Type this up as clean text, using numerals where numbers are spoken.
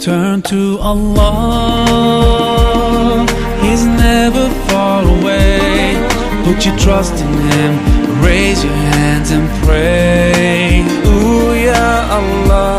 Turn to Allah, He's never far away. Put your trust in Him, raise your hands and pray. Ooh, Ya Allah.